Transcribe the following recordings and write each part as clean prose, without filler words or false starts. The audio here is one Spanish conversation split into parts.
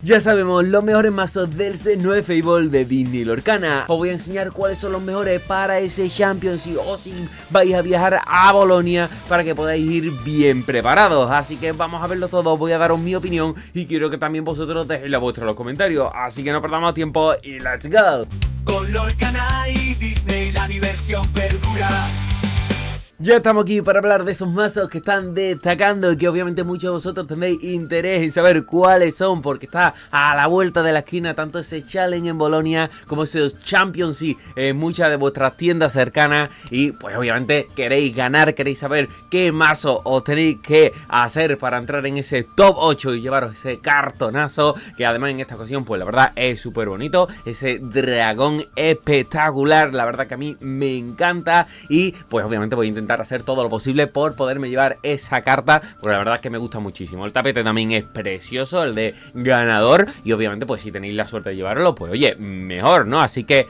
Ya sabemos los mejores mazos del set 9 Fable de Disney Lorcana. Os voy a enseñar cuáles son los mejores para ese Championship o si vais a viajar a Bolonia para que podáis ir bien preparados. Así que vamos a verlo todo, voy a daros mi opinión y quiero que también vosotros dejéis la vuestra en los comentarios. Así que no perdamos tiempo y let's go. Con Lorcana y Disney la diversión perdura. Ya estamos aquí para hablar de esos mazos que están destacando y que obviamente muchos de vosotros tendréis interés en saber cuáles son, porque está a la vuelta de la esquina tanto ese Challenge en Bolonia como esos Championship en muchas de vuestras tiendas cercanas y pues obviamente queréis ganar, queréis saber qué mazo os tenéis que hacer para entrar en ese top 8 y llevaros ese cartonazo que además en esta ocasión pues la verdad es súper bonito, ese dragón espectacular, la verdad que a mí me encanta y pues obviamente voy a intentar hacer todo lo posible por poderme llevar esa carta, porque la verdad es que me gusta muchísimo. El tapete también es precioso, el de ganador, y obviamente pues si tenéis la suerte de llevarlo, pues oye, mejor, ¿no? Así que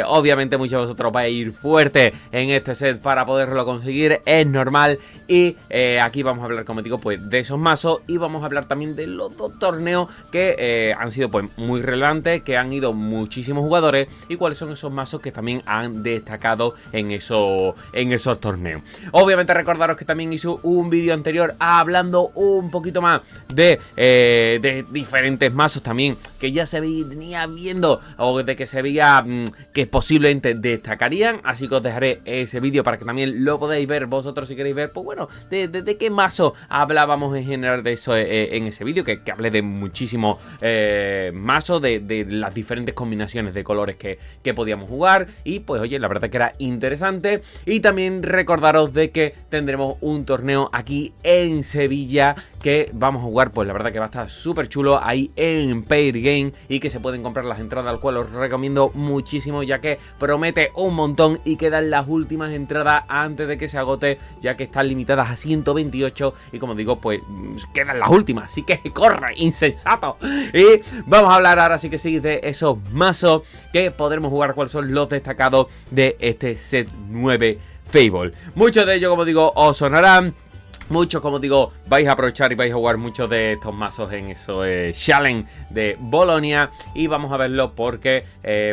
obviamente muchos de vosotros vais a ir fuerte en este set para poderlo conseguir, es normal, y aquí vamos a hablar, como digo, pues de esos mazos, y vamos a hablar también de los dos torneos que han sido pues muy relevantes, que han ido muchísimos jugadores, y cuáles son esos mazos que también han destacado en esos torneos. Obviamente recordaros que también hice un vídeo anterior hablando un poquito más de diferentes mazos también que ya se venía viendo o de que se veía que posiblemente destacarían, así que os dejaré ese vídeo para que también lo podáis ver vosotros si queréis ver, pues bueno, de qué mazo hablábamos en general de eso en ese vídeo, que hablé de muchísimos mazos, de las diferentes combinaciones de colores que podíamos jugar, y pues oye, la verdad que era interesante. Y también recordaros de que tendremos un torneo aquí en Sevilla que vamos a jugar, pues la verdad que va a estar súper chulo ahí en Pair Game, y que se pueden comprar las entradas, al cual os recomiendo muchísimo, ya que promete un montón y quedan las últimas entradas antes de que se agote, ya que están limitadas a 128 y como digo, pues quedan las últimas, así que corre, insensato. Y vamos a hablar ahora sí que sí de esos mazos que podremos jugar, cuáles son los destacados de este set 9 Fable. Muchos de ellos, como digo, os sonarán. Muchos, como digo, vais a aprovechar y vais a jugar muchos de estos mazos en eso Challenge de Bolonia. Y vamos a verlo porque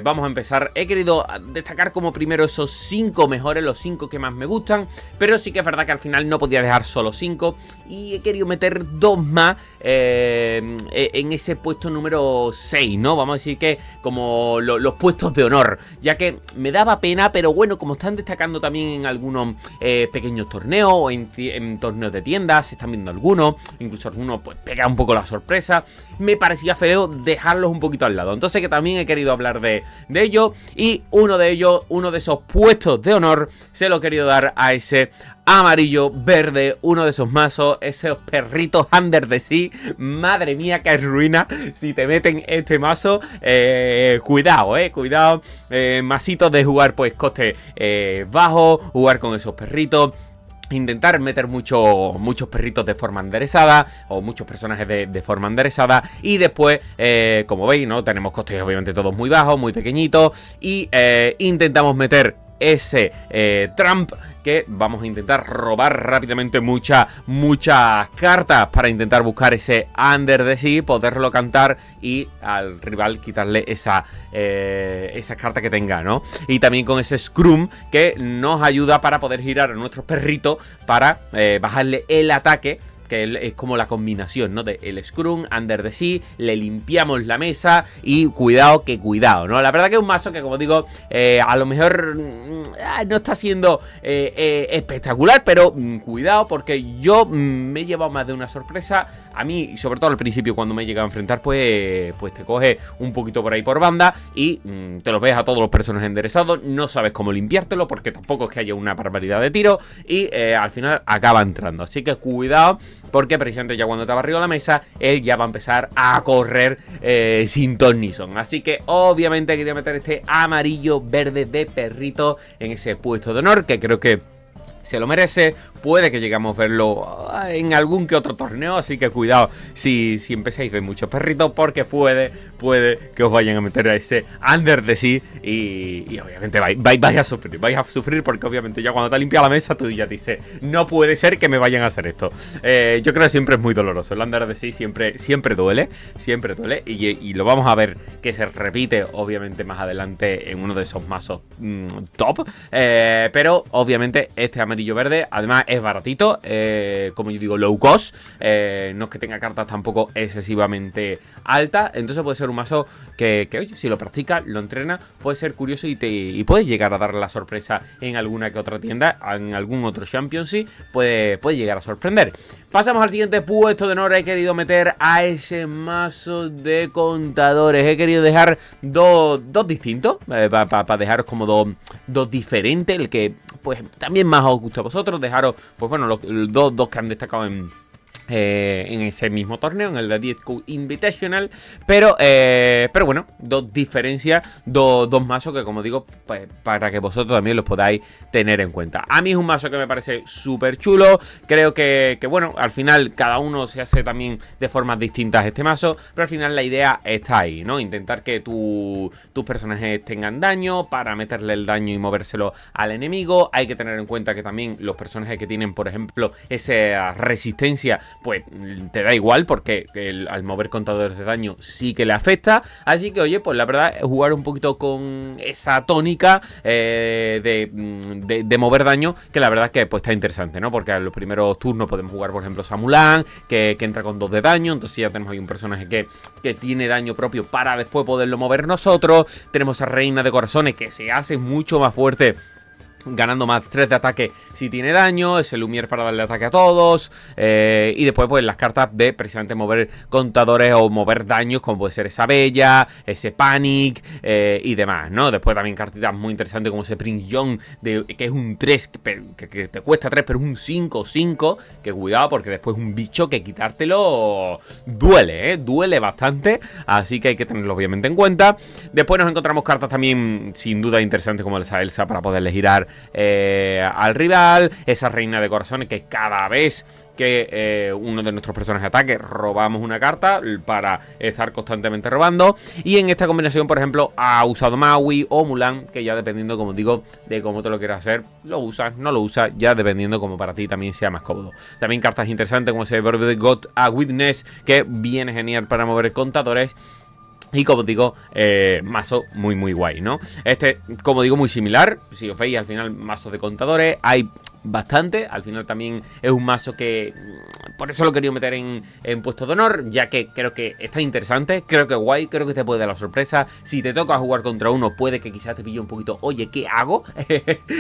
vamos a empezar. He querido destacar como primero esos 5 mejores, los 5 que más me gustan, pero sí que es verdad que al final no podía dejar solo 5 y he querido meter 2 más en ese puesto número 6, ¿no? Vamos a decir que como los puestos de honor, ya que me daba pena, pero bueno, como están destacando también en algunos pequeños torneos o en torneos de tiendas, se están viendo algunos, incluso algunos pues pega un poco la sorpresa, me parecía feo dejarlos un poquito al lado, entonces que también he querido hablar de ello, y uno de ellos, uno de esos puestos de honor, se lo he querido dar a ese amarillo verde, uno de esos mazos, esos perritos Under the Sea. Madre mía, que ruina si te meten este mazo. Cuidado, cuidado. Masitos de jugar pues coste bajo, jugar con esos perritos. Intentar meter muchos perritos de forma enderezada o muchos personajes de forma enderezada, y después, como veis, ¿no? Tenemos costes obviamente todos muy bajos, muy pequeñitos, y intentamos meter ese Trump, que vamos a intentar robar rápidamente muchas cartas para intentar buscar ese Under the Sea, poderlo cantar y al rival quitarle esa carta que tenga, ¿no? Y también con ese Scrum que nos ayuda para poder girar a nuestros perritos para bajarle el ataque, que es como la combinación, ¿no? De el Scrum, Under the Sea, le limpiamos la mesa y cuidado, ¿no? La verdad que es un mazo que, como digo, a lo mejor no está siendo espectacular, pero cuidado, porque yo me he llevado más de una sorpresa. A mí, y sobre todo al principio cuando me he llegado a enfrentar, pues te coge un poquito por ahí por banda y te los ves a todos los personajes enderezados, no sabes cómo limpiártelo porque tampoco es que haya una barbaridad de tiro y al final acaba entrando, así que cuidado, porque precisamente ya cuando te ha barrido la mesa, él ya va a empezar a correr sin ton ni son. Así que obviamente quería meter este amarillo verde de perrito en ese puesto de honor, que creo que se lo merece. Puede que lleguemos a verlo en algún que otro torneo, así que cuidado si empezáis a ver muchos perritos, porque puede que os vayan a meter a ese Under the Sea y obviamente vais a sufrir porque obviamente ya cuando te ha limpiado la mesa tú ya dices, no puede ser que me vayan a hacer esto. Yo creo que siempre es muy doloroso, el Under the Sea siempre duele y lo vamos a ver que se repite obviamente más adelante en uno de esos mazos top, pero obviamente este amarillo verde además es baratito, como yo digo, low cost, no es que tenga cartas tampoco excesivamente altas, entonces puede ser un mazo que oye, si lo practicas, lo entrenas, puede ser curioso y puedes llegar a darle la sorpresa en alguna que otra tienda, en algún otro Championship, puede llegar a sorprender. Pasamos al siguiente puesto de honor. He querido meter a ese mazo de contadores, he querido dejar dos distintos, para dejaros como dos diferentes, el que pues también más os gusta a vosotros, dejaros pues bueno, los dos que han destacado en ese mismo torneo, en el de Diezco Invitational, pero bueno, dos diferencias, dos mazos que, como digo, pues, para que vosotros también los podáis tener en cuenta. A mí es un mazo que me parece súper chulo, creo que bueno, al final cada uno se hace también de formas distintas este mazo, pero al final la idea está ahí, ¿no? Intentar que tus personajes tengan daño para meterle el daño y movérselo al enemigo. Hay que tener en cuenta que también los personajes que tienen, por ejemplo, esa resistencia, pues te da igual porque al mover contadores de daño sí que le afecta. Así que oye, pues la verdad es jugar un poquito con esa tónica de mover daño, que la verdad es que pues está interesante, ¿no? Porque en los primeros turnos podemos jugar, por ejemplo, Samulan, que entra con 2 de daño, entonces ya tenemos ahí un personaje que tiene daño propio para después poderlo mover nosotros. Tenemos a Reina de Corazones, que se hace mucho más fuerte, ganando más 3 de ataque si tiene daño, ese Lumière para darle ataque a todos, y después pues las cartas de precisamente mover contadores o mover daños, como puede ser esa Bella, ese Panic y demás, ¿no? Después también cartitas muy interesantes como ese Prince Young, que es un 3, que te cuesta 3, pero es un 5-5, que cuidado porque después es un bicho que quitártelo duele, duele bastante, así que hay que tenerlo obviamente en cuenta. Después nos encontramos cartas también sin duda interesantes como esa Elsa para poderle girar al rival, esa Reina de Corazones que cada vez que uno de nuestros personajes ataque robamos una carta para estar constantemente robando. Y en esta combinación, por ejemplo, ha usado Maui o Mulan, que ya dependiendo, como digo, de cómo te lo quieras hacer, lo usas, no lo usas, ya dependiendo como para ti también sea más cómodo. También cartas interesantes como ese Got a Witness, que viene genial para mover contadores. Y como digo, mazo muy guay, ¿no? Este, como digo, muy similar. Si os veis, al final, mazos de contadores hay bastante. Al final también es un mazo que por eso lo he querido meter en puesto de honor, ya que creo que está interesante, creo que es guay, creo que te puede dar la sorpresa. Si te toca jugar contra uno, puede que quizás te pille un poquito, oye, ¿qué hago?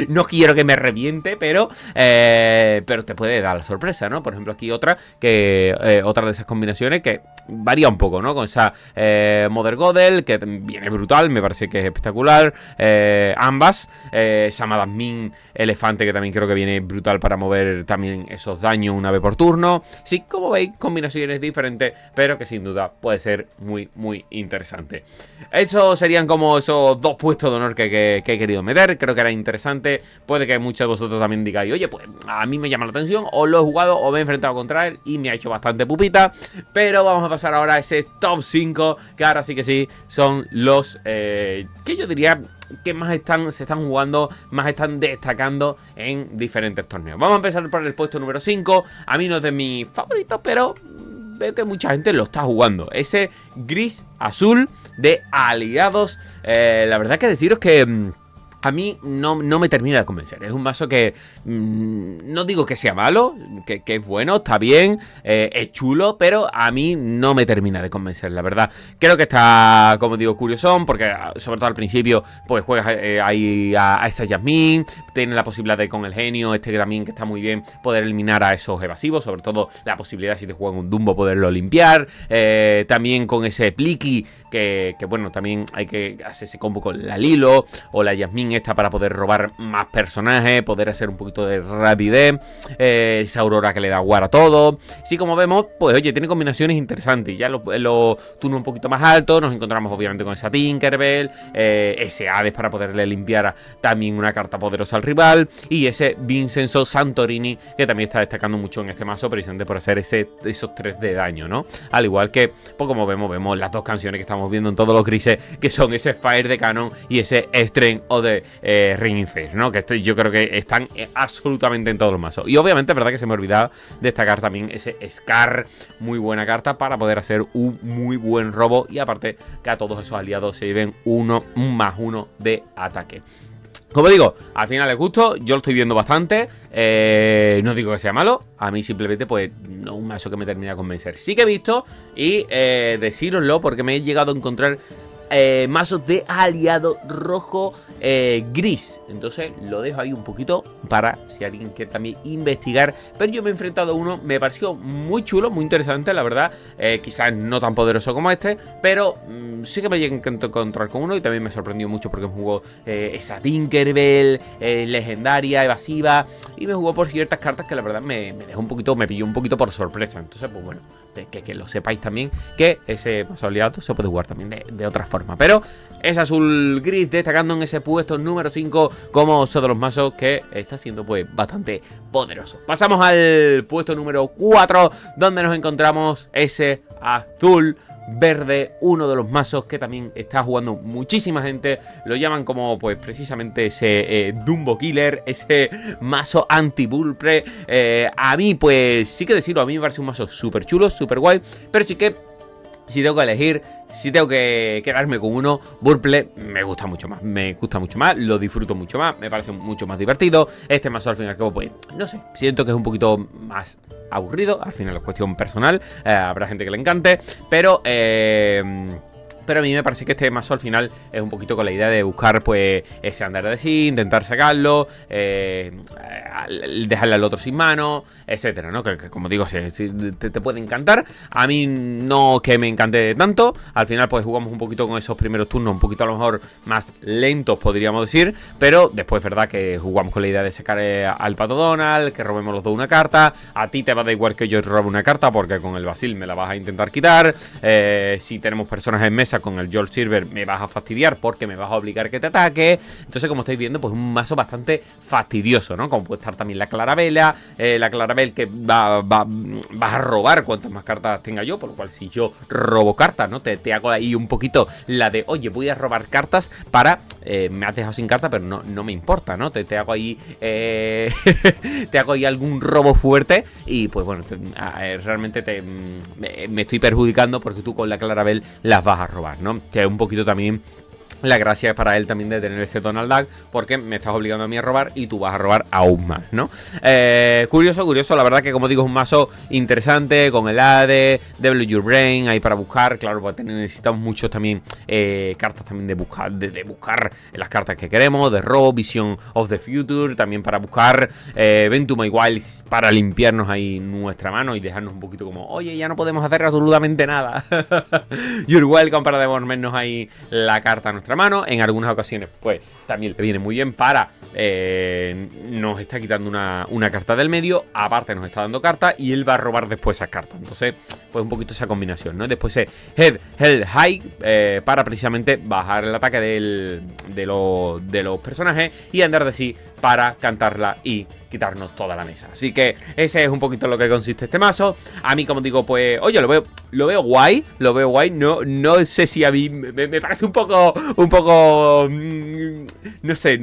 No quiero que me reviente, pero te puede dar la sorpresa, ¿no? Por ejemplo, aquí otra de esas combinaciones que varía un poco, ¿no? Con esa Mother Godel, que viene brutal, me parece que es espectacular. Ambas, Samada Min Elefante, que también creo que viene brutal para mover también esos daños una vez por turno. Sí, como veis, combinaciones diferentes, pero que sin duda puede ser muy interesante. Estos serían como esos dos puestos de honor que he querido meter. Creo que era interesante. Puede que muchos de vosotros también digáis, oye, pues a mí me llama la atención, o lo he jugado o me he enfrentado contra él y me ha hecho bastante pupita. Pero vamos a pasar ahora a ese top 5, que ahora sí que sí son los que yo diría que más se están jugando, más están destacando en diferentes torneos. Vamos a empezar por el puesto número 5. A mí no es de mis favoritos, pero veo que mucha gente lo está jugando. Ese gris azul de aliados. La verdad que deciros que a mí no me termina de convencer. Es un mazo que no digo que sea malo, que es bueno, está bien, es chulo, pero a mí no me termina de convencer, la verdad. Creo que está, como digo, curiosón, porque sobre todo al principio pues juegas ahí a esa Jasmine, tiene la posibilidad de con el genio, que también que está muy bien, poder eliminar a esos evasivos, sobre todo la posibilidad si te juegan un Dumbo poderlo limpiar, también con ese Pliqui, que bueno, también hay que hacer ese combo con la Lilo o la Jasmine esta para poder robar más personajes, poder hacer un poquito de rapidez, esa aurora que le da war a todo. Sí, como vemos, pues oye, tiene combinaciones interesantes. Ya los turnos un poquito más altos nos encontramos obviamente con esa Tinkerbell, ese Hades para poderle limpiar también una carta poderosa al rival, y ese Vincenzo Santorini, que también está destacando mucho en este mazo precisamente por hacer esos 3 de daño, ¿no? Al igual que, pues como vemos las dos canciones que estamos viendo en todos los grises, que son ese Fire de Canon y ese Strength o de Ringing Face, ¿no? Que yo creo que están absolutamente en todos los mazos. Y obviamente es verdad que se me olvidaba destacar también ese Scar, muy buena carta para poder hacer un muy buen robo, y aparte que a todos esos aliados se lleven un +1 de ataque. Como digo, al final les gusto, yo lo estoy viendo bastante, no digo que sea malo, a mí simplemente pues no es un mazo que me termina de convencer. Sí que he visto, y decíroslo porque me he llegado a encontrar mazos de aliado rojo gris, entonces lo dejo ahí un poquito para si alguien quiere también investigar. Pero yo me he enfrentado a uno, me pareció muy chulo, muy interesante, la verdad. Quizás no tan poderoso como este, pero sí que me llegué a encontrar con uno, y también me sorprendió mucho porque me jugó esa Tinkerbell legendaria, evasiva, y me jugó por ciertas cartas que la verdad me dejó un poquito, me pilló un poquito por sorpresa. Entonces pues bueno, que lo sepáis también, que ese mazo aliado se puede jugar también de otra forma. Pero es azul gris destacando en ese puesto número 5 como uno de los mazos que está siendo pues bastante poderoso. Pasamos al puesto número 4, donde nos encontramos ese azul verde, uno de los mazos que también está jugando muchísima gente. Lo llaman como pues precisamente ese Dumbo Killer, ese mazo anti-Bullpre. A mí pues sí que decirlo, a mí me parece un mazo súper chulo, súper guay, pero sí que si tengo que elegir, si tengo que quedarme con uno, Bullpre me gusta mucho más. Me gusta mucho más, lo disfruto mucho más, me parece mucho más divertido. Este mazo al fin y al cabo, pues, no sé, siento que es un poquito más aburrido. Al final es cuestión personal, habrá gente que le encante, pero a mí me parece que este mazo al final es un poquito con la idea de buscar pues ese andar de sí, intentar sacarlo, dejarle al otro sin mano, etcétera, ¿no? Que como digo, te puede encantar. A mí no que me encante tanto. Al final pues jugamos un poquito con esos primeros turnos, un poquito a lo mejor más lentos podríamos decir, pero después es verdad que jugamos con la idea de sacar al Pato Donald, que robemos los dos una carta. A ti te va a dar igual que yo robe una carta, porque con el Basil me la vas a intentar quitar. Si tenemos personas en mesa con el George Silver me vas a fastidiar porque me vas a obligar que te ataque. Entonces, como estáis viendo, pues un mazo bastante fastidioso, ¿no? Como puede estar también la Clarabella, que vas a robar cuantas más cartas tenga yo, por lo cual si yo robo cartas, ¿no? Te hago ahí un poquito la de, oye, voy a robar cartas para, me has dejado sin carta, pero no me importa, ¿no? Te hago ahí te hago ahí algún robo fuerte, y pues bueno, realmente me estoy perjudicando porque tú con la Clarabelle las vas a robar, ¿no? Que es un poquito también la gracia es para él también de tener ese Donald Duck, porque me estás obligando a mí a robar y tú vas a robar aún más, ¿no? Curioso, la verdad que como digo es un mazo interesante, con el AD, Devil Your Brain, ahí para buscar, claro, porque necesitamos muchos también cartas también de buscar las cartas que queremos, de robo, Vision of the Future, también para buscar Ventum My Wilds, para limpiarnos ahí nuestra mano y dejarnos un poquito como, oye, ya no podemos hacer absolutamente nada. You're welcome, para devolvernos ahí la carta a nuestra mano. En algunas ocasiones pues también le viene muy bien para nos está quitando una carta del medio, aparte nos está dando carta y él va a robar después esas cartas. Entonces pues un poquito esa combinación, ¿no? Después Hell High para precisamente bajar el ataque de los personajes y andar de sí para cantarla y quitarnos toda la mesa. Así que ese es un poquito lo que consiste este mazo. A mí, como digo, pues oye, lo veo guay, no sé si a mí me parece un poco no sé,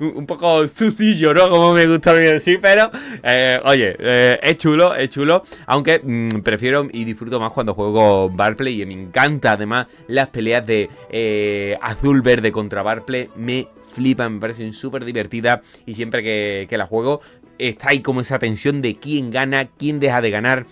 un poco sucillo, ¿no? Como me gusta decir, pero oye, es chulo, aunque prefiero y disfruto más cuando juego Barplay, y me encanta además las peleas de azul-verde contra Barplay, me flipan, me parecen súper divertidas, y siempre que la juego está ahí como esa tensión de quién gana, quién deja de ganar.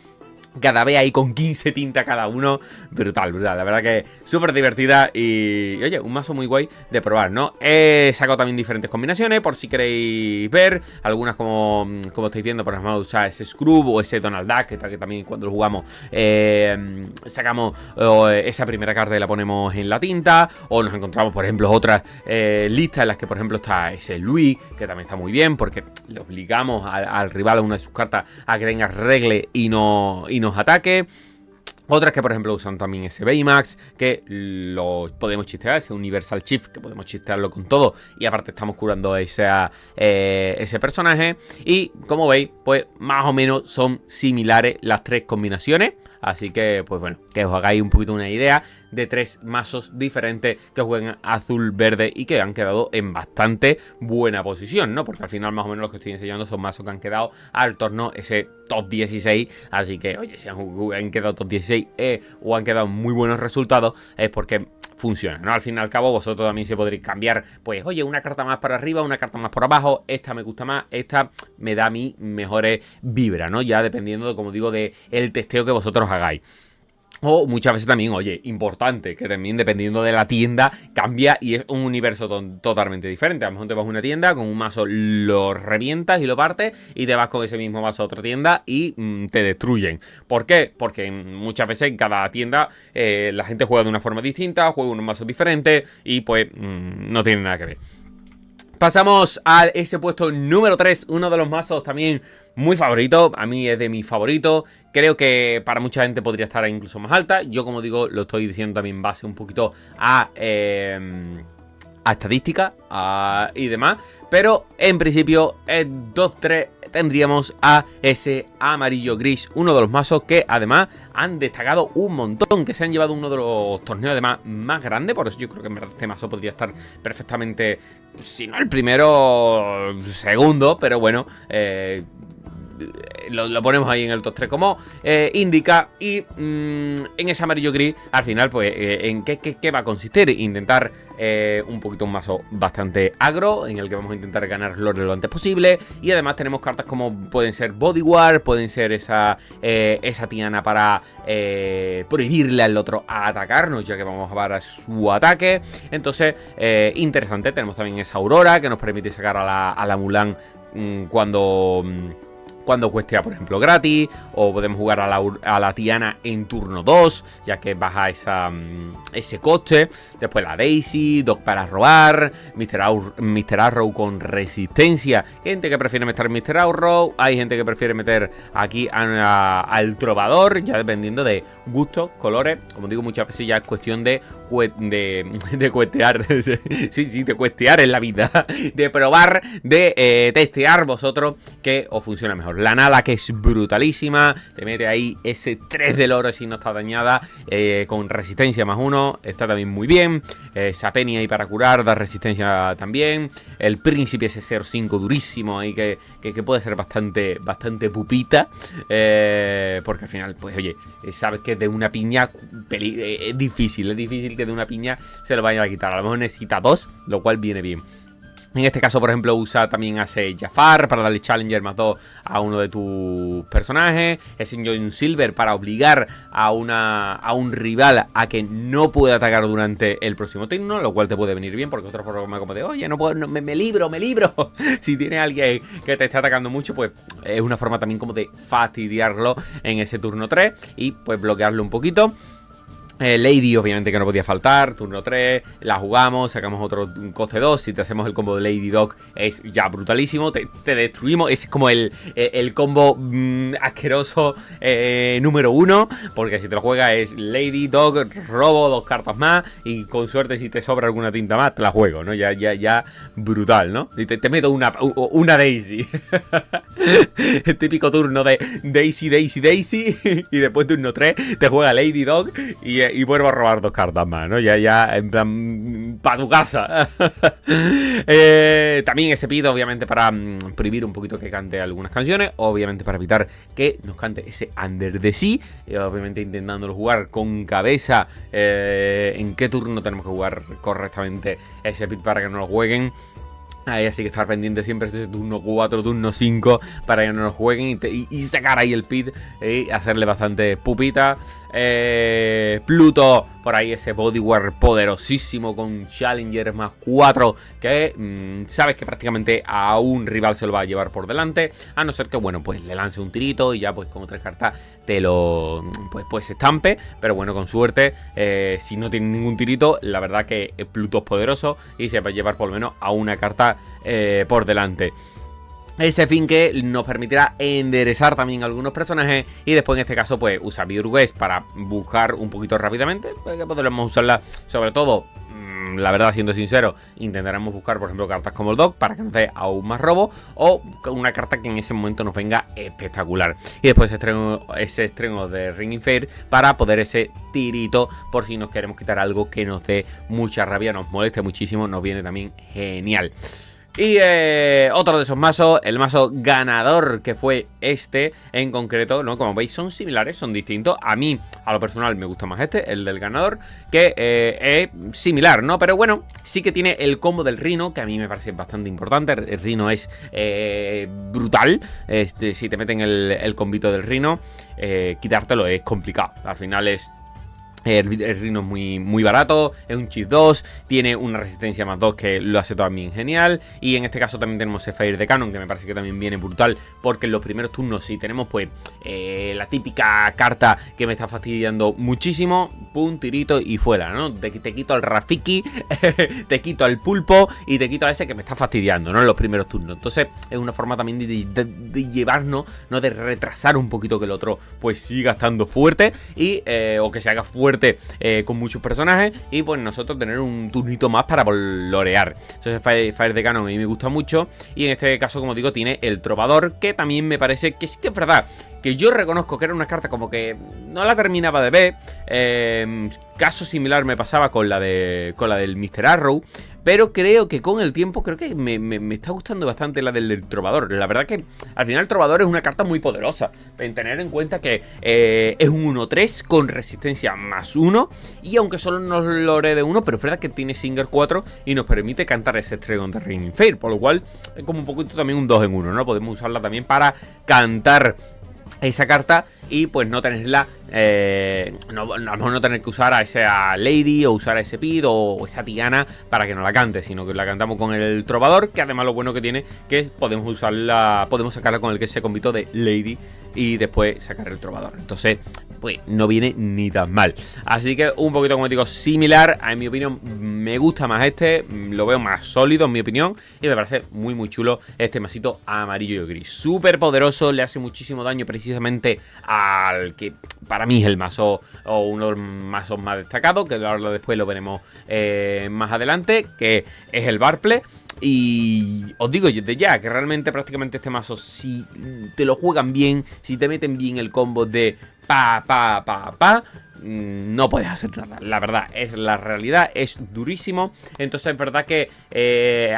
cada vez ahí con 15 tintas cada uno. Brutal, brutal. La verdad que súper divertida y, oye, un mazo muy guay de probar, ¿no? He sacado también diferentes combinaciones por si queréis ver. Algunas como estáis viendo, por ejemplo, usar ese Scrub o ese Donald Duck, que también cuando lo jugamos sacamos esa primera carta y la ponemos en la tinta. O nos encontramos, por ejemplo, otras listas en las que, por ejemplo, está ese Luis, que también está muy bien porque le obligamos al rival a una de sus cartas a que tenga regle y nos ataque. Otras que, por ejemplo, usan también ese Baymax, que lo podemos chistear, ese Universal Shift, que podemos chistearlo con todo. Y aparte estamos curando ese personaje. Y como veis, pues más o menos son similares las tres combinaciones. Así que, pues bueno, que os hagáis un poquito una idea de tres mazos diferentes que juegan azul, verde y que han quedado en bastante buena posición, ¿no? Porque al final más o menos los que estoy enseñando son mazos que han quedado al torno ese top 16. Así que, oye, si han quedado top 16 o han quedado muy buenos resultados, es porque funciona, ¿no? Al fin y al cabo vosotros también se podréis cambiar, pues oye, una carta más para arriba, una carta más por abajo, esta me gusta más, esta me da a mí mejores vibras, ¿no? Ya dependiendo, como digo, de el testeo que vosotros hagáis. O muchas veces también, oye, importante, que también dependiendo de la tienda cambia y es un universo totalmente diferente. A lo mejor te vas a una tienda, con un mazo lo revientas y lo partes y te vas con ese mismo mazo a otra tienda y te destruyen. ¿Por qué? Porque muchas veces en cada tienda la gente juega de una forma distinta, juega unos mazos diferentes y pues no tiene nada que ver. Pasamos a ese puesto número 3, uno de los mazos también muy favorito, a mí es de mis favoritos. Creo que para mucha gente podría estar incluso más alta. Yo, como digo, lo estoy diciendo también en base un poquito a estadística y demás. Pero en principio, en top 3 tendríamos a ese amarillo gris, uno de los mazos que además han destacado un montón, que se han llevado uno de los torneos además más grandes. Por eso yo creo que en verdad este mazo podría estar perfectamente, si no el primero, segundo, pero bueno, lo ponemos ahí en el top 3 como indica. Y en ese amarillo gris, al final, pues, ¿en qué va a consistir? Intentar un poquito un mazo bastante agro, en el que vamos a intentar ganar lore lo antes posible. Y además tenemos cartas como pueden ser Bodyguard, pueden ser esa Tiana para prohibirle al otro a atacarnos, ya que vamos a parar su ataque. Entonces, interesante. Tenemos también esa Aurora, que nos permite sacar a la Mulan cuando cueste, por ejemplo, gratis. O podemos jugar a la Tiana en turno 2, ya que baja ese coste. Después la Daisy, Doc para robar, Mr. Arrow con resistencia. Hay gente que prefiere meter Mr. Arrow, hay gente que prefiere meter aquí al trovador, ya dependiendo de gustos, colores. Como digo, muchas veces ya es cuestión de cuestear. sí, de cuestear en la vida. De probar, de testear vosotros que os funciona mejor. La Nala, que es brutalísima, te mete ahí ese 3 del oro si no está dañada, con resistencia +1, está también muy bien. Esa Penny ahí para curar, da resistencia también. El príncipe ese 0-5 durísimo ahí que puede ser bastante pupita, porque al final, pues oye, sabes que de una piña es difícil que de una piña se lo vayan a quitar. A lo mejor necesita 2, lo cual viene bien. En este caso, por ejemplo, usa también a ese Jafar para darle Challenger +2 a uno de tus personajes. Es un Silver para obligar a un rival a que no pueda atacar durante el próximo turno, lo cual te puede venir bien, porque otra forma como de, oye, no puedo, me libro. Si tiene alguien que te está atacando mucho, pues es una forma también como de fastidiarlo en ese turno 3 y pues bloquearlo un poquito. Lady, obviamente que no podía faltar, turno 3, la jugamos, sacamos otro coste 2, si te hacemos el combo de Lady Dog es ya brutalísimo, te destruimos, ese es como el combo asqueroso número 1, porque si te lo juegas es Lady Dog, robo 2 cartas más y con suerte si te sobra alguna tinta más te la juego, ¿no? Ya brutal, ¿no? Y te meto una Daisy. El típico turno de Daisy y después turno 3 te juega Lady Dog y vuelvo a robar 2 cartas más, ¿no? Ya en plan, para tu casa. También ese pido, obviamente, para prohibir un poquito que cante algunas canciones. Obviamente para evitar que nos cante ese Under the Sea. Obviamente intentándolo jugar con cabeza. En qué turno tenemos que jugar correctamente ese pit para que no lo jueguen. Ahí así que estar pendiente siempre de turno 4, turno 5 para que no nos jueguen y sacar ahí el pit y hacerle bastante pupita. Pluto, por ahí ese bodyguard poderosísimo con Challenger más 4 que sabes que prácticamente a un rival se lo va a llevar por delante, a no ser que, bueno, pues le lance un tirito y ya pues con 3 cartas te lo pues estampe. Pero bueno, con suerte, si no tiene ningún tirito, la verdad que Pluto es poderoso y se va a llevar por lo menos a una carta por delante. Ese fin que nos permitirá enderezar también algunos personajes. Y después en este caso pues usa Biurgues para buscar un poquito rápidamente, que podremos usarla sobre todo. La verdad, siendo sincero, intentaremos buscar, por ejemplo, cartas como el Dog para que nos dé aún más robo, o una carta que en ese momento nos venga espectacular. Y después ese estreno de Ringing Fire para poder ese tirito por si nos queremos quitar algo que nos dé mucha rabia, nos moleste muchísimo, nos viene también genial. Y otro de esos mazos, el mazo ganador, que fue este en concreto, ¿no? Como veis son similares, son distintos. A mí, a lo personal, me gusta más este, el del ganador, que es similar, ¿no? Pero bueno, sí que tiene el combo del Rhino, que a mí me parece bastante importante. El Rhino es brutal. Si te meten el combito del Rhino, quitártelo es complicado. Al final es... El Rhino es muy barato, es un chip 2, tiene una resistencia más 2 que lo hace también genial. Y en este caso también tenemos Fire de Canon, que me parece que también viene brutal, porque en los primeros turnos sí tenemos pues la típica carta que me está fastidiando muchísimo, pum, tirito y fuera, ¿no? Te quito al Rafiki, te quito al Pulpo y te quito a ese que me está fastidiando, ¿no? En los primeros turnos. Entonces es una forma también de llevarnos, ¿no? De retrasar un poquito que el otro pues siga estando fuerte y o que se haga fuerte con muchos personajes y pues nosotros tener un turnito más para lorear. Entonces Fire de Canon a mí me gusta mucho y en este caso, como digo, tiene el Trovador, que también me parece que sí que es verdad que yo reconozco que era una carta como que no la terminaba de ver. Caso similar me pasaba con la del Mr. Arrow, pero creo que con el tiempo creo que me está gustando bastante la del Trovador. La verdad que al final el Trovador es una carta muy poderosa, en tener en cuenta que es un 1-3 con resistencia más 1 y aunque solo nos lore de 1, pero es verdad que tiene Singer 4 y nos permite cantar ese Estrellón de Ringing Fire, por lo cual es como un poquito también un 2 en 1, ¿no? Podemos usarla también para cantar esa carta y pues no tenerla, no tener que usar a esa Lady o usar a ese Pid o esa Tiana para que no la cante, sino que la cantamos con el Trovador, que además lo bueno que tiene que podemos usarla, podemos sacarla con el que se convito de Lady y después sacar el Trovador. Entonces pues no viene ni tan mal. Así que un poquito, como digo, similar. En mi opinión me gusta más este, lo veo más sólido en mi opinión y me parece muy chulo este masito amarillo y gris. Súper poderoso, le hace muchísimo daño precisamente al que para mí es el mazo o uno de los mazos más destacados, que ahora después lo veremos más adelante, que es el Barple. Y os digo desde ya que realmente prácticamente este mazo, si te lo juegan bien, si te meten bien el combo de no puedes hacer nada. La verdad, es la realidad, es durísimo. Entonces es verdad que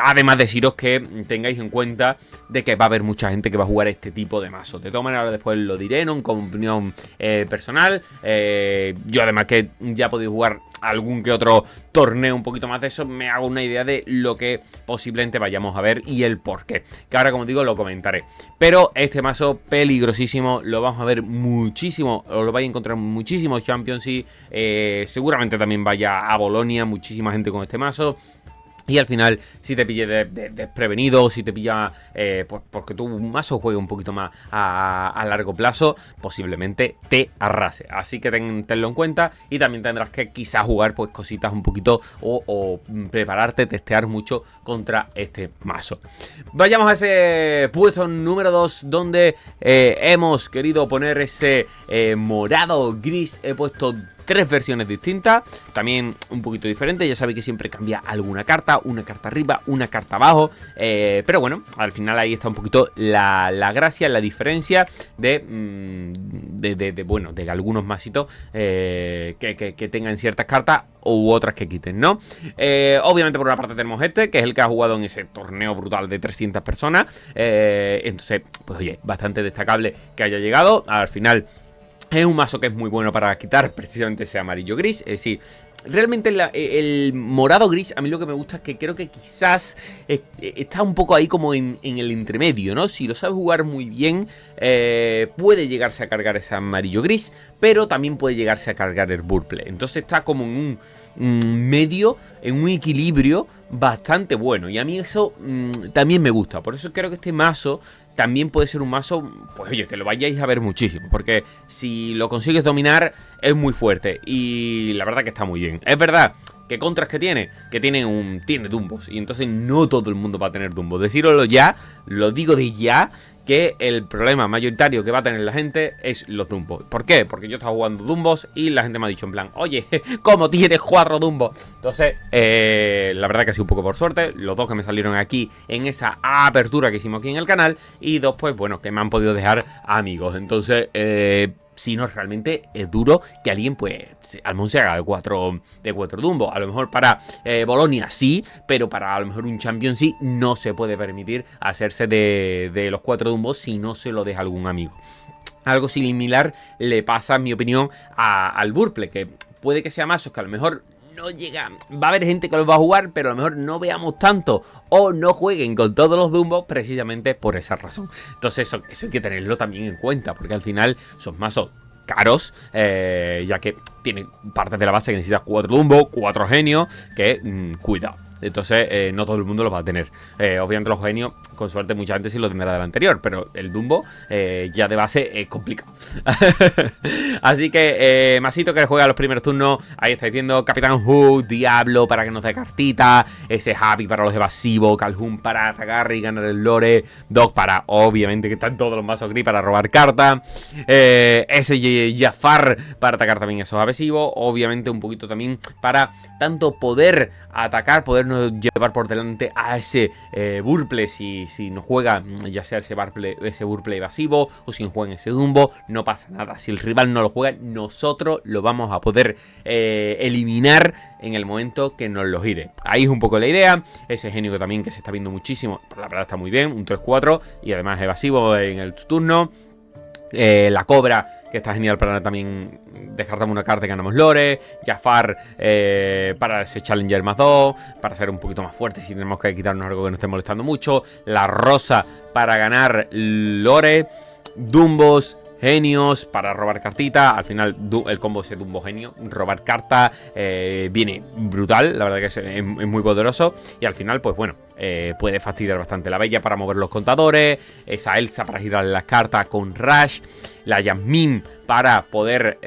además deciros que tengáis en cuenta de que va a haber mucha gente que va a jugar este tipo de mazos. De todas maneras, después lo diré, ¿no? Con opinión personal. Yo además que ya podéis jugar algún que otro torneo un poquito más de eso, me hago una idea de lo que posiblemente vayamos a ver y el porqué, que ahora, como digo, lo comentaré. Pero este mazo peligrosísimo, lo vamos a ver muchísimo, os lo vais a encontrar muchísimos Champions y seguramente también vaya a Bolonia muchísima gente con este mazo. Y al final, si te pille desprevenido, si te pilla pues porque tu mazo juegue un poquito más a largo plazo, posiblemente te arrase. Así que tenlo en cuenta y también tendrás que quizás jugar pues cositas un poquito o prepararte, testear mucho contra este mazo. Vayamos a ese puesto número 2 donde hemos querido poner ese morado gris. He puesto 3 versiones distintas, también un poquito diferentes. Ya sabéis que siempre cambia alguna carta, una carta arriba, una carta abajo, pero bueno, al final ahí está un poquito la gracia, la diferencia de algunos masitos que tengan ciertas cartas u otras que quiten, ¿no? Obviamente por una parte tenemos este, que es el que ha jugado en ese torneo brutal de 300 personas, entonces, pues oye, bastante destacable que haya llegado. Al final es un mazo que es muy bueno para quitar precisamente ese amarillo gris, es decir, realmente el morado gris, a mí lo que me gusta es que creo que quizás está un poco ahí como en el entremedio, ¿no? Si lo sabes jugar muy bien, puede llegarse a cargar ese amarillo gris, pero también puede llegarse a cargar el Burple. Entonces está como en un medio, en un equilibrio bastante bueno. Y a mí eso también me gusta. Por eso creo que este mazo también puede ser un mazo, pues oye, que lo vayáis a ver muchísimo. Porque si lo consigues dominar, es muy fuerte. Y la verdad que está muy bien. Es verdad que contras que tiene tiene Dumbos. Y entonces no todo el mundo va a tener Dumbos. Decíroslo ya, lo digo de ya, que el problema mayoritario que va a tener la gente es los Dumbos. ¿Por qué? Porque yo estaba jugando Dumbos y la gente me ha dicho en plan, oye, ¿cómo tienes 4 Dumbos? Entonces, la verdad que ha sido un poco por suerte. Los 2 que me salieron aquí en esa apertura que hicimos aquí en el canal. Y 2, pues bueno, que me han podido dejar amigos. Entonces, si no, realmente es duro que alguien, pues, al menos se haga de 4 Dumbo. A lo mejor para Bolonia sí, pero para a lo mejor un Champion sí, no se puede permitir hacerse de los 4 Dumbos si no se lo deja algún amigo. Algo similar le pasa, en mi opinión, al Burple, que puede que sea mazos que a lo mejor no llega, va a haber gente que los va a jugar, pero a lo mejor no veamos tanto o no jueguen con todos los Dumbos precisamente por esa razón. Entonces eso hay que tenerlo también en cuenta, porque al final son mazos caros, ya que tienen partes de la base que necesitas 4 Dumbos, 4 genios, que cuidado. Entonces no todo el mundo los va a tener. Obviamente los genios, con suerte mucha gente sí lo tendrá del anterior, pero el Dumbo ya de base es complicado. Así que masito que juega los primeros turnos. Ahí estáis viendo Capitán Hook, Diablo para que nos dé cartita, ese Happy para los evasivos, Calhoun para atacar y ganar el lore, Dog para, obviamente, que están todos los mazos gris para robar cartas, ese Jafar para atacar también esos evasivos, obviamente un poquito también para tanto poder atacar, podernos llevar por delante a ese Burple si nos juega, ya sea ese Burple evasivo o si nos juega en ese Dumbo, no pasa nada. Si el rival no lo juega, nosotros lo vamos a poder eliminar en el momento que nos lo gire. Ahí es un poco la idea. Ese genio que también que se está viendo muchísimo, la verdad está muy bien, un 3-4 y además evasivo en el turno. La cobra, que está genial para también descartamos una carta y ganamos lore. Jafar para ese Challenger más 2, para ser un poquito más fuerte si tenemos que quitarnos algo que nos esté molestando mucho. La rosa para ganar lore. Dumbos, genios para robar cartita. Al final el combo ese Dumbo genio, robar carta, viene brutal. La verdad que es muy poderoso. Y al final, pues bueno, puede fastidiar bastante. La Bella para mover los contadores, esa Elsa para girar las cartas con Rush, la Yasmin para poder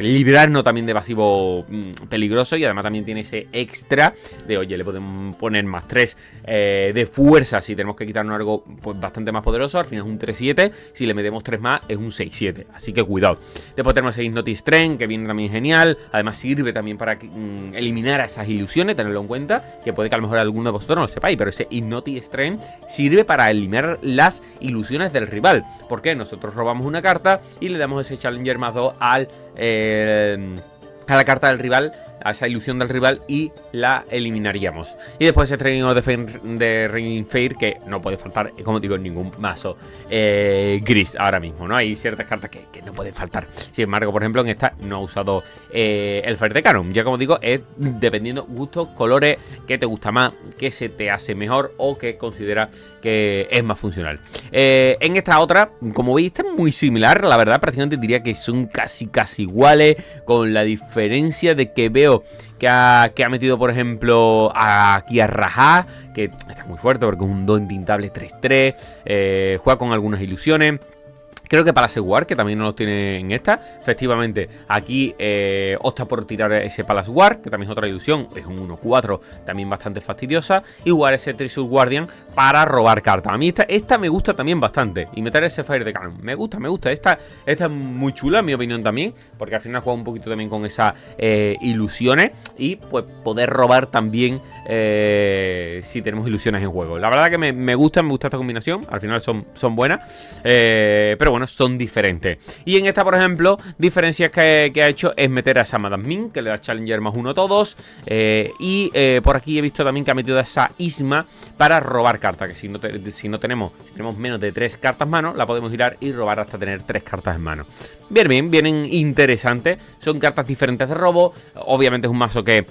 librarnos también de pasivo peligroso. Y además también tiene ese extra de, oye, le podemos poner más 3 de fuerza si tenemos que quitarnos algo pues bastante más poderoso. Al final es un 3-7, si le metemos 3 más es un 6-7, así que cuidado. Después tenemos ese Hypnotic Strength, que viene también genial. Además sirve también para eliminar a esas ilusiones, tenerlo en cuenta, que puede que a lo mejor alguno de vosotros no lo sepáis, pero ese Hypnotic Strength sirve para eliminar las ilusiones del rival. ¿Por qué? Nosotros robamos una carta y le damos ese Challenger más 2 a la carta del rival, a esa ilusión del rival, y la eliminaríamos. Y después ese Training de Ringing Fire, que no puede faltar, como digo, en ningún mazo gris ahora mismo, ¿no? Hay ciertas cartas que no pueden faltar. Sin embargo, por ejemplo, en esta no he usado el Fire de Canon. Ya como digo, es dependiendo gustos, colores, qué te gusta más, qué se te hace mejor o qué considera que es más funcional. En esta otra, como veis, está muy similar, la verdad. Prácticamente diría que son casi iguales, con la diferencia de que veo que ha metido, por ejemplo, aquí a Rajá, que está muy fuerte porque es un 2 intintable 3-3, juega con algunas ilusiones. Creo que Palace War, que también no los tiene en esta. Efectivamente, aquí opta por tirar ese Palace War, que también es otra ilusión. Es un 1-4, también bastante fastidiosa. Igual ese Treasure Guardian para robar cartas. A mí esta me gusta también bastante. Y meter ese Fire de Canon. Me gusta. Esta es muy chula, en mi opinión también. Porque al final juega un poquito también con esas ilusiones. Y pues poder robar también si tenemos ilusiones en juego. La verdad que me gusta esta combinación. Al final son buenas. Pero bueno, bueno, son diferentes. Y en esta, por ejemplo, diferencias que ha hecho es meter a esa Madame Ming, que le da Challenger +1 a todos. Por aquí he visto también que ha metido a esa Isma para robar cartas, que si tenemos menos de 3 cartas en mano, la podemos girar y robar hasta tener 3 cartas en mano. Vienen interesantes. Son cartas diferentes de robo. Obviamente es un mazo que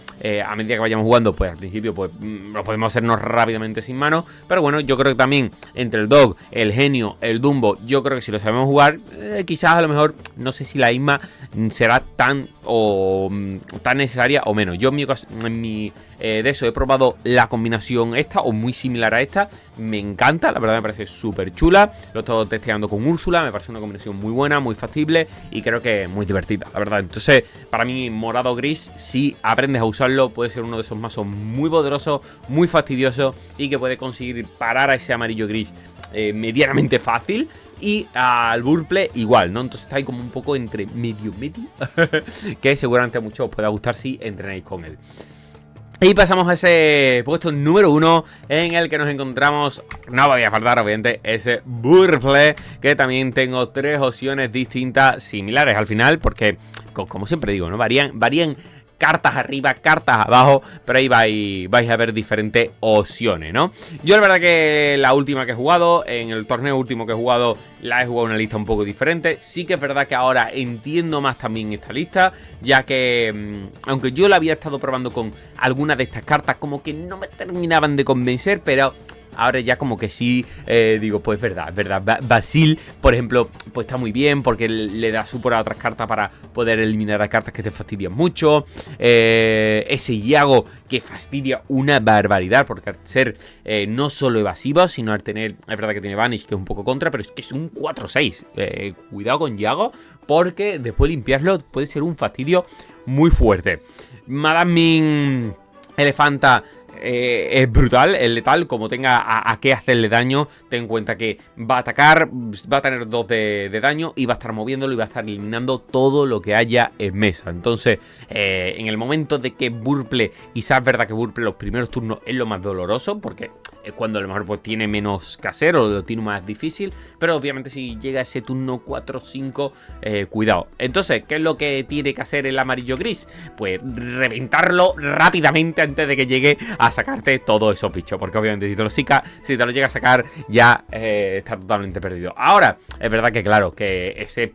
a medida que vayamos jugando, pues al principio pues lo podemos hacernos rápidamente sin mano. Pero bueno, yo creo que también entre el Dog, el Genio, el Dumbo, yo creo que si lo sabemos jugar, quizás a lo mejor, no sé si la Isma será tan necesaria o menos. Yo en mi de eso he probado la combinación esta, o muy similar a esta. Me encanta, la verdad me parece súper chula. Lo estoy testeando con Úrsula, me parece una combinación muy buena, muy factible y creo que es muy divertida, la verdad. Entonces, para mí, morado gris, si aprendes a usarlo, puede ser uno de esos mazos muy poderosos, muy fastidioso y que puede conseguir parar a ese amarillo gris medianamente fácil. Y al Burple igual, ¿no? Entonces está ahí como un poco entre medio que seguramente a muchos os pueda gustar si entrenáis con él. Y pasamos a ese puesto número 1 en el que nos encontramos, no podía faltar obviamente, ese Burple, que también tengo 3 opciones distintas, similares al final, porque como siempre digo, ¿no? Varían cartas arriba, cartas abajo, pero ahí vais a ver diferentes opciones, ¿no? Yo la verdad que la última que he jugado, en el torneo último que he jugado, la he jugado una lista un poco diferente. Sí que es verdad que ahora entiendo más también esta lista, ya que aunque yo la había estado probando con algunas de estas cartas, como que no me terminaban de convencer, pero ahora ya como que sí, digo, pues es verdad. Basil, por ejemplo, pues está muy bien porque le da support a otras cartas para poder eliminar a cartas que te fastidian mucho. Ese Yago que fastidia una barbaridad porque al ser no solo evasivo, sino al tener, es verdad que tiene Vanish, que es un poco contra, pero es que es un 4-6. Cuidado con Yago porque después limpiarlo puede ser un fastidio muy fuerte. Madame Ming, Elefanta, es brutal, es letal. Como tenga a qué hacerle daño, ten en cuenta que va a atacar, va a tener 2 de daño y va a estar moviéndolo y va a estar eliminando todo lo que haya en mesa. Entonces, en el momento de que Burple, quizás es verdad que Burple los primeros turnos es lo más doloroso, porque es cuando a lo mejor pues tiene menos casero, lo tiene más difícil, pero obviamente si llega ese turno 4-5, cuidado. Entonces, ¿qué es lo que tiene que hacer el amarillo gris? Pues reventarlo rápidamente antes de que llegue a sacarte todos esos bichos, porque obviamente si te lo llega a sacar ya está totalmente perdido. Ahora, es verdad que claro, que ese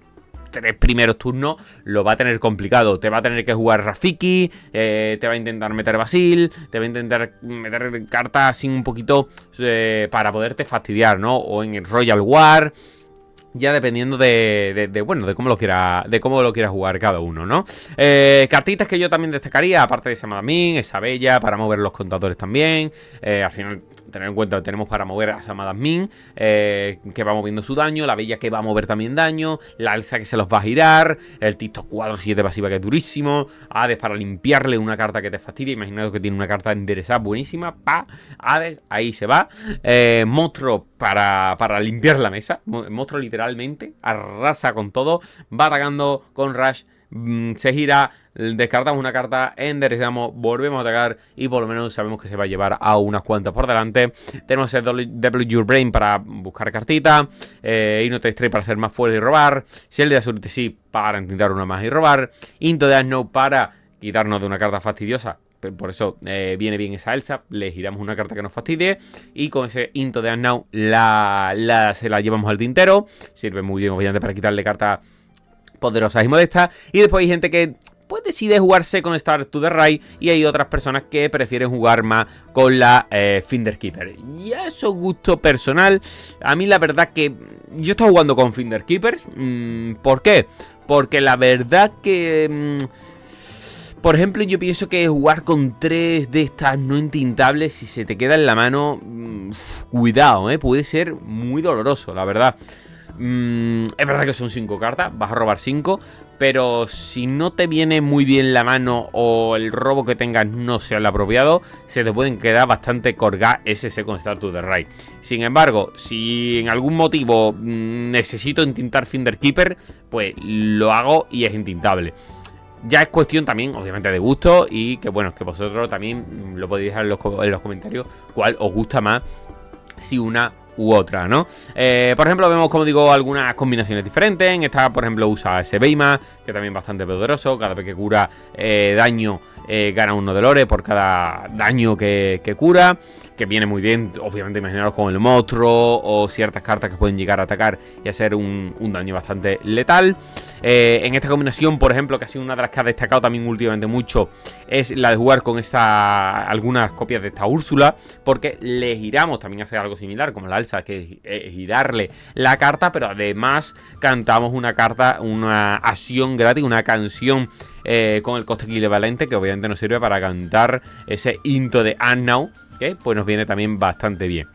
3 primeros turnos lo va a tener complicado. Te va a tener que jugar Rafiki, te va a intentar meter Basil, te va a intentar meter cartas así un poquito para poderte fastidiar, ¿no? O en el Royal War, ya dependiendo de cómo lo quiera jugar cada uno, ¿no? Cartitas que yo también destacaría, aparte de esa Madame Ming, esa Bella, para mover los contadores también. Al final, tener en cuenta que tenemos para mover a esa Madame Ming, que va moviendo su daño, la Bella que va a mover también daño, la Elsa que se los va a girar, el Tictos 4-7 pasiva que es durísimo, Hades para limpiarle una carta que te fastidia, imaginaos que tiene una carta enderezada buenísima, Hades, ahí se va, Monstruo para limpiar la mesa, Monstruo literalmente arrasa con todo, va atacando con Rush, se gira, descartamos una carta, enderezamos, volvemos a atacar y por lo menos sabemos que se va a llevar a unas cuantas por delante. Tenemos el Double Your Brain para buscar cartita, Hypnotic Strike para ser más fuerte y robar, Shield de Azurite sí para intentar una más y robar, Into the Snow para quitarnos de una carta fastidiosa. Por eso viene bien esa Elsa, le giramos una carta que nos fastidie y con ese Into the Now se la llevamos al tintero. Sirve muy bien obviamente para quitarle cartas poderosas y modestas. Y después hay gente que pues decide jugarse con Star to the Right y hay otras personas que prefieren jugar más con la Finder Keeper. Y a eso gusto personal. A mí la verdad que yo estoy jugando con Finder Keepers. ¿Por qué? Porque la verdad que... por ejemplo, yo pienso que jugar con 3 de estas no entintables, si se te queda en la mano, cuidado, puede ser muy doloroso, la verdad. Es verdad que son 5 cartas, vas a robar 5, pero si no te viene muy bien la mano o el robo que tengas no sea el apropiado, se te pueden quedar bastante colgadas ese con Star to the Right. Sin embargo, si en algún motivo necesito entintar Finder Keeper, pues lo hago y es intintable. Ya es cuestión también, obviamente, de gusto y que bueno, que vosotros también lo podéis dejar en los comentarios cuál os gusta más, si una u otra, ¿no? Por ejemplo, vemos, como digo, algunas combinaciones diferentes. En esta, por ejemplo, usa ese Beima, que también es bastante poderoso. Cada vez que cura daño, gana 1 de lore por cada daño que cura, que viene muy bien, obviamente, imaginaros con el monstruo o ciertas cartas que pueden llegar a atacar y hacer un daño bastante letal. En esta combinación, por ejemplo, que ha sido una de las que ha destacado también últimamente mucho, es la de jugar con algunas copias de esta Úrsula, porque le giramos, también hace algo similar como la Elsa, que es girarle la carta, pero además cantamos una carta, una acción gratis, una canción con el coste equivalente, que obviamente nos sirve para cantar ese Into the Unknown, que pues nos viene también bastante bien.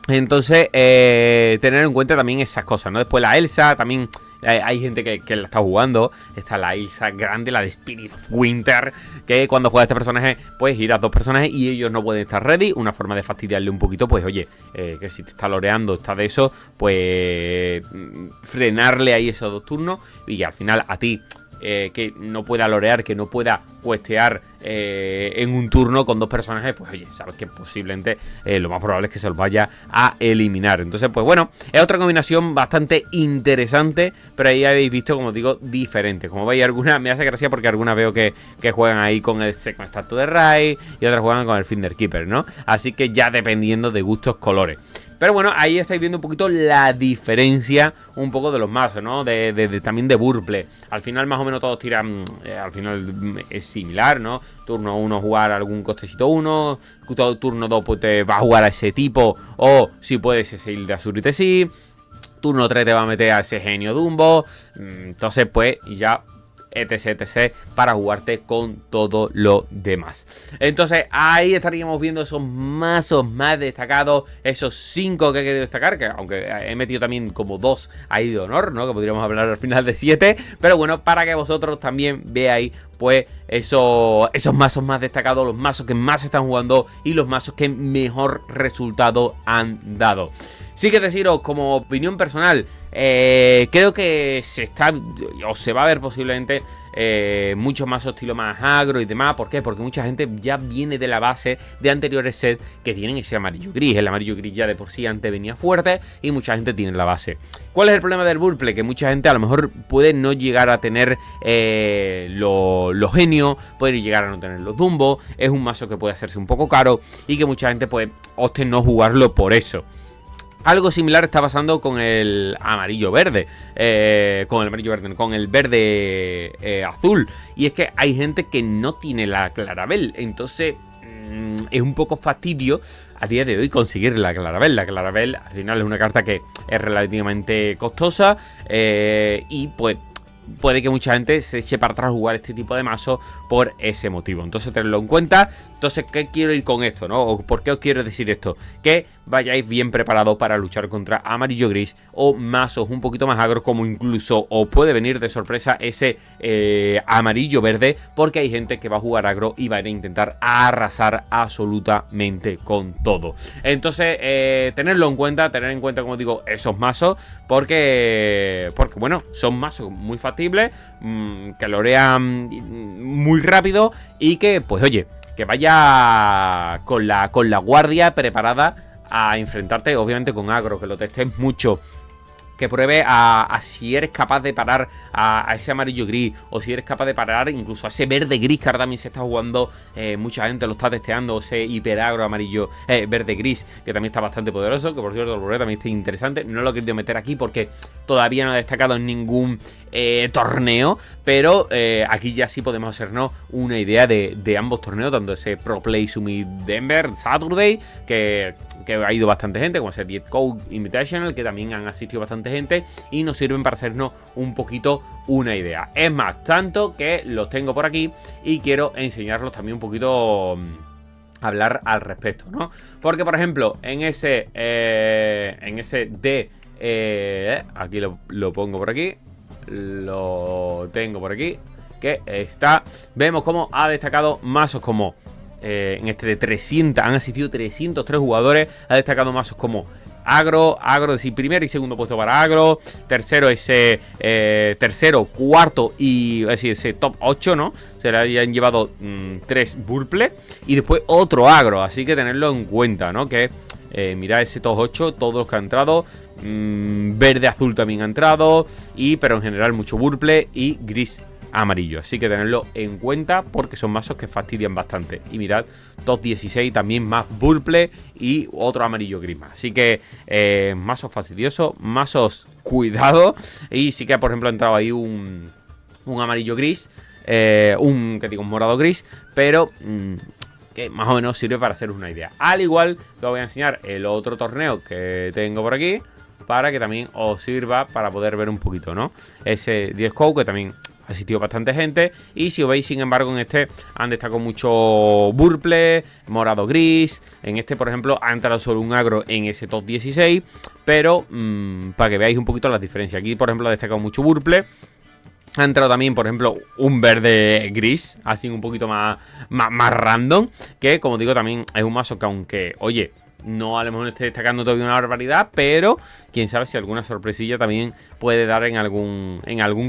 Entonces, tener en cuenta también esas cosas, ¿no? Después la Elsa, también hay gente que la está jugando. Está la Elsa grande, la de Spirit of Winter, que cuando juega este personaje, pues giras 2 personajes y ellos no pueden estar ready. Una forma de fastidiarle un poquito, pues oye, que si te está loreando, está de eso, pues frenarle ahí esos 2 turnos y que al final a ti, que no pueda lorear, que no pueda cuestear en un turno con 2 personajes, pues oye, sabes que posiblemente lo más probable es que se los vaya a eliminar. Entonces, pues bueno, es otra combinación bastante interesante, pero ahí habéis visto, como digo, diferente. Como veis, algunas me hace gracia porque algunas veo que juegan ahí con el Second Statue de Rai y otras juegan con el Finder Keeper, ¿no? Así que ya dependiendo de gustos, colores. Pero bueno, ahí estáis viendo un poquito la diferencia un poco de los mazos, ¿no? También de Wurple. Al final más o menos todos tiran, al final es similar, ¿no? Turno 1 jugar algún costecito 1, turno 2 pues te va a jugar a ese tipo, o si puedes ese Hilda Surite sí. Turno 3 te va a meter a ese Genio Dumbo. Entonces pues ya etc, para jugarte con todo lo demás. Entonces ahí estaríamos viendo esos mazos más destacados, esos 5 que he querido destacar, que aunque he metido también como 2 ahí de honor, ¿no? Que podríamos hablar al final de 7, pero bueno, para que vosotros también veáis pues esos mazos más destacados, los mazos que más se están jugando y los mazos que mejor resultado han dado. Sí que deciros, como opinión personal, creo que se va a ver posiblemente mucho más estilo más agro y demás. ¿Por qué? Porque mucha gente ya viene de la base de anteriores sets que tienen ese amarillo gris. El amarillo gris ya de por sí antes venía fuerte y mucha gente tiene la base. ¿Cuál es el problema del Wurple? Que mucha gente a lo mejor puede no llegar a tener los genios, puede llegar a no tener los Dumbo. Es un mazo que puede hacerse un poco caro y que mucha gente pues opte no jugarlo por eso. Algo similar está pasando con el amarillo verde, con el verde azul. Y es que hay gente que no tiene la Clarabelle. Entonces es un poco fastidio a día de hoy conseguir la Clarabelle. La Clarabelle al final es una carta que es relativamente costosa y pues puede que mucha gente se eche para atrás a jugar este tipo de mazo por ese motivo. Entonces tenedlo en cuenta. Entonces, ¿qué quiero ir con esto, no? ¿O por qué os quiero decir esto? Que vayáis bien preparados para luchar contra amarillo gris o mazos un poquito más agros, como incluso os puede venir de sorpresa ese amarillo verde, porque hay gente que va a jugar agro y va a intentar arrasar absolutamente con todo. Entonces, tener en cuenta, como digo, esos mazos, porque bueno, son mazos muy factibles, que lorean muy rápido y que, pues oye, que vaya con la guardia preparada a enfrentarte, obviamente, con agro, que lo testes mucho, que pruebe a si eres capaz de parar a ese amarillo gris, o si eres capaz de parar incluso a ese verde gris, que ahora también se está jugando, mucha gente lo está testeando, ese hiperagro amarillo, verde gris, que también está bastante poderoso, que por cierto el Blu-ray también está interesante. No lo he querido meter aquí porque todavía no ha destacado en ningún torneo, pero aquí ya sí podemos hacernos una idea de ambos torneos, tanto ese Pro Play Summit Denver Saturday, que ha ido bastante gente, como ese Diet Code Invitational, que también han asistido bastante gente y nos sirven para hacernos un poquito una idea. Es más, tanto que los tengo por aquí y quiero enseñarlos también un poquito, hablar al respecto, ¿no? Porque, por ejemplo, en ese aquí lo pongo por aquí, lo tengo por aquí, que está, vemos cómo ha destacado mazos como en este de 300, han asistido 303 jugadores, ha destacado mazos como agro, es decir, primer y segundo puesto para agro, tercero ese cuarto y es decir, ese top 8, ¿no? Se le habían llevado 3 Wurple y después otro agro, así que tenerlo en cuenta, ¿no? Que Mirad ese top 8, todos los que han entrado. Verde, azul también ha entrado. Pero en general mucho purple y gris amarillo. Así que tenedlo en cuenta porque son mazos que fastidian bastante. Y mirad, top 16 también más purple y otro amarillo gris más. Así que mazos fastidiosos, mazos cuidado. Y sí que por ejemplo ha entrado ahí un amarillo gris. Un morado gris. Pero que más o menos sirve para haceros una idea. Al igual que os voy a enseñar el otro torneo que tengo por aquí, para que también os sirva para poder ver un poquito, ¿no? Ese 10 COU que también ha asistido bastante gente. Y si os veis, sin embargo, en este han destacado mucho purple, morado gris. En este, por ejemplo, ha entrado solo un agro en ese top 16. Pero para que veáis un poquito las diferencias. Aquí, por ejemplo, ha destacado mucho purple. Ha entrado también, por ejemplo, un verde gris, así un poquito más random. Que, como digo, también es un mazo que aunque, oye, no a lo mejor esté destacando todavía una barbaridad, pero quién sabe si alguna sorpresilla también puede dar en algún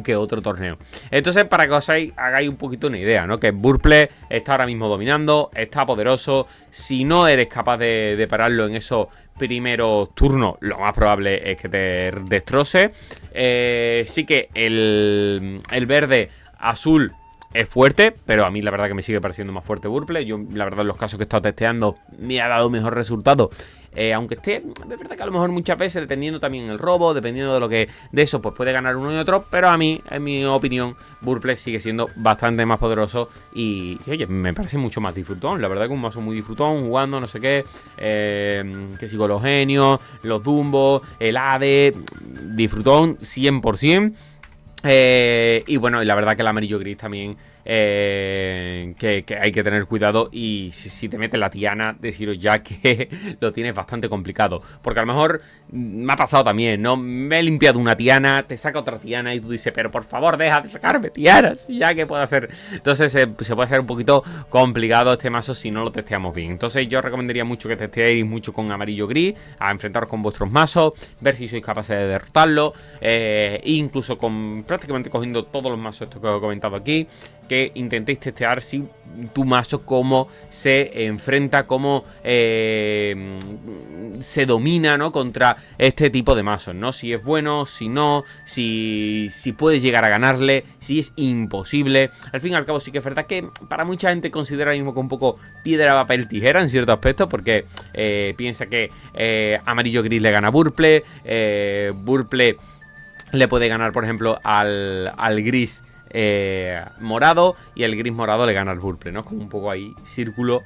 que otro torneo. Entonces, para que os hagáis un poquito una idea, ¿no? Que Purple está ahora mismo dominando, está poderoso. Si no eres capaz de pararlo en esos primeros turnos, lo más probable es que te destroce. Sí que el verde azul es fuerte, pero a mí la verdad que me sigue pareciendo más fuerte Purple. Yo la verdad en los casos que he estado testeando me ha dado mejor resultado. Aunque es verdad que a lo mejor muchas veces, dependiendo también el robo, dependiendo de eso, pues puede ganar uno y otro. Pero a mí, en mi opinión, Purple sigue siendo bastante más poderoso. Y oye, me parece mucho más disfrutón. La verdad que un mazo muy disfrutón, jugando no sé qué. Que sigo los genios, los Dumbo, el Ade. Disfrutón 100%. Y bueno, y la verdad que el amarillo gris también, que hay que tener cuidado. Y si te metes la Tiana, deciros ya que lo tienes bastante complicado. Porque a lo mejor me ha pasado también, ¿no? Me he limpiado una Tiana, te saca otra Tiana y tú dices, pero por favor deja de sacarme Tianas, ya que puedo hacer. Entonces se puede hacer un poquito complicado este mazo si no lo testeamos bien. Entonces yo recomendaría mucho que testeéis mucho con amarillo gris, a enfrentaros con vuestros mazos, ver si sois capaces de derrotarlo, incluso con prácticamente cogiendo todos los mazos estos que os he comentado aquí, que intentéis testear si tu mazo cómo se enfrenta, cómo se domina, ¿no? Contra este tipo de mazos, ¿no? Si es bueno, si no, si puedes llegar a ganarle, si es imposible. Al fin y al cabo sí que es verdad que para mucha gente considera ahora mismo que un poco piedra, papel, tijera en cierto aspecto, porque piensa que amarillo gris le gana a Purple, Purple le puede ganar, por ejemplo, al gris morado, y el gris morado le gana al purple, ¿no? Como un poco ahí, círculo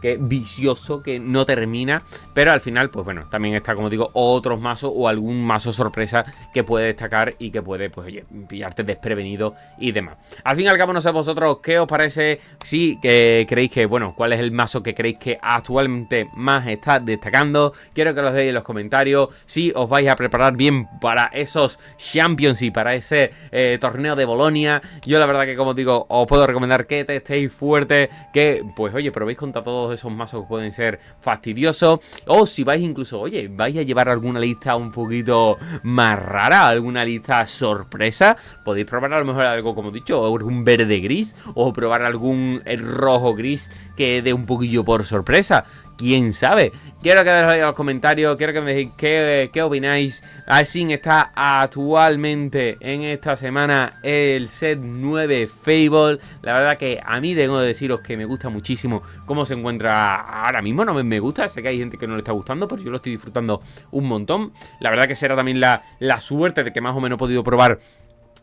que vicioso, que no termina. Pero al final, pues bueno, también está, como digo, otros mazos o algún mazo sorpresa que puede destacar y que puede, pues oye, pillarte desprevenido y demás. Al fin y al cabo, no sé vosotros qué os parece, si creéis que, bueno, cuál es el mazo que creéis que actualmente más está destacando. Quiero que los deis en los comentarios. Si os vais a preparar bien para esos Champions y para ese torneo de Bolonia. Yo la verdad que, como digo, os puedo recomendar que testéis fuerte, que pues oye, probéis contra todos esos mazos que pueden ser fastidiosos. O si vais incluso, oye, vais a llevar alguna lista un poquito más rara, alguna lista sorpresa, podéis probar a lo mejor algo, como he dicho, un verde gris, o probar algún rojo gris que dé un poquillo por sorpresa. ¿Quién sabe? Quiero que dejéis en los comentarios, quiero que me digáis qué opináis. Así está actualmente en esta semana el set 9 Fable. La verdad que a mí tengo que deciros que me gusta muchísimo cómo se encuentra ahora mismo. No me gusta, sé que hay gente que no le está gustando, pero yo lo estoy disfrutando un montón. La verdad que será también la suerte de que más o menos he podido probar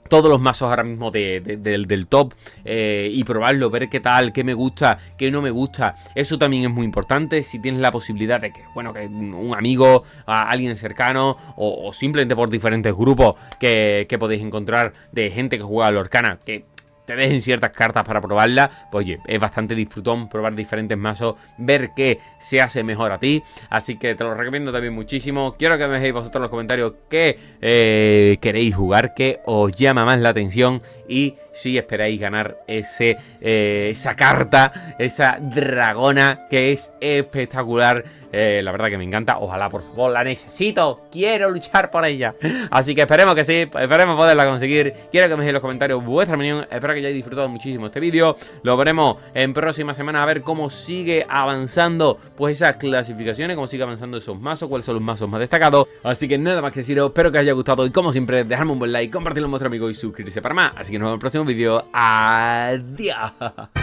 todos los mazos ahora mismo del top, y probarlo, ver qué tal, qué me gusta, qué no me gusta. Eso también es muy importante. Si tienes la posibilidad de que, bueno, que un amigo, alguien cercano, o simplemente por diferentes grupos que podéis encontrar de gente que juega a Lorcana, que te dejen ciertas cartas para probarla, pues oye, es bastante disfrutón probar diferentes mazos, ver qué se hace mejor a ti. Así que te lo recomiendo también muchísimo. Quiero que me dejéis vosotros en los comentarios qué queréis jugar, qué os llama más la atención, y si esperáis ganar esa carta, esa dragona que es espectacular. La verdad que me encanta. Ojalá, por favor, la necesito. Quiero luchar por ella. Así que esperemos que sí, esperemos poderla conseguir. Quiero que me dejéis en los comentarios vuestra opinión. Espero que hayáis disfrutado muchísimo este vídeo. Lo veremos en próximas semanas a ver cómo sigue avanzando pues esas clasificaciones, cómo sigue avanzando esos mazos, cuáles son los mazos más destacados. Así que nada más que deciros, espero que os haya gustado y como siempre, dejadme un buen like, compartirlo con vuestro amigo y suscribirse para más. Así que nos vemos en el próximo vídeo. Adiós.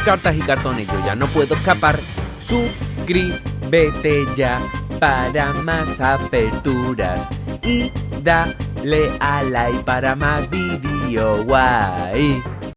Cartas y cartones, yo ya no puedo escapar. Suscríbete ya para más aperturas y dale a like para más vídeo guay.